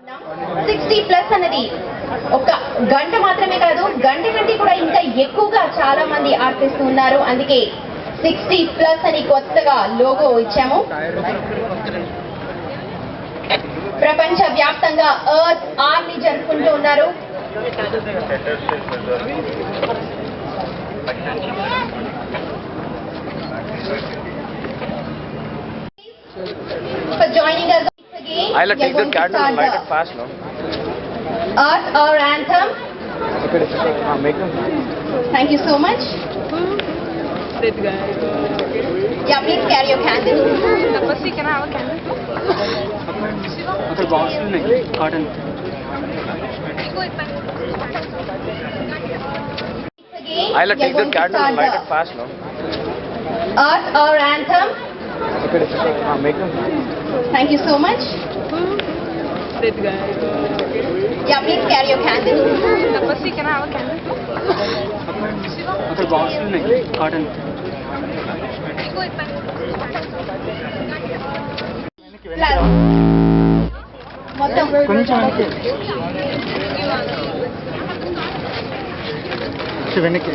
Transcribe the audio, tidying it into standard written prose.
60+ అన్నది ఒక గంట మాత్రమే కాదు, గంట కంటే కూడా ఇంకా ఎక్కువగా చాలా మంది ఆర్టిస్ట్ ఉన్నారు. అందుకే 60+ అని కొత్తగా లోగో ఇచ్చాము. ప్రపంచ వ్యాప్తంగా ఎర్త్ ఆర్ ని జరుపుకుంటూ ఉన్నారు. For joining us again, I'll take the candle and light it fast, no? Earth our anthem. Make them. Thank you so much. Yeah, please carry your candle. Tapasri, can I have a candle? Okay, box cotton. Again, I'll take the candle and light it fast, no? Earth our anthem. Make them. Thank you so much. Yeah, please carry your candle. Tapasri, can I have a candle? Okay, box cotton. Plus. మొత్తం కొంచెం వెనక్కి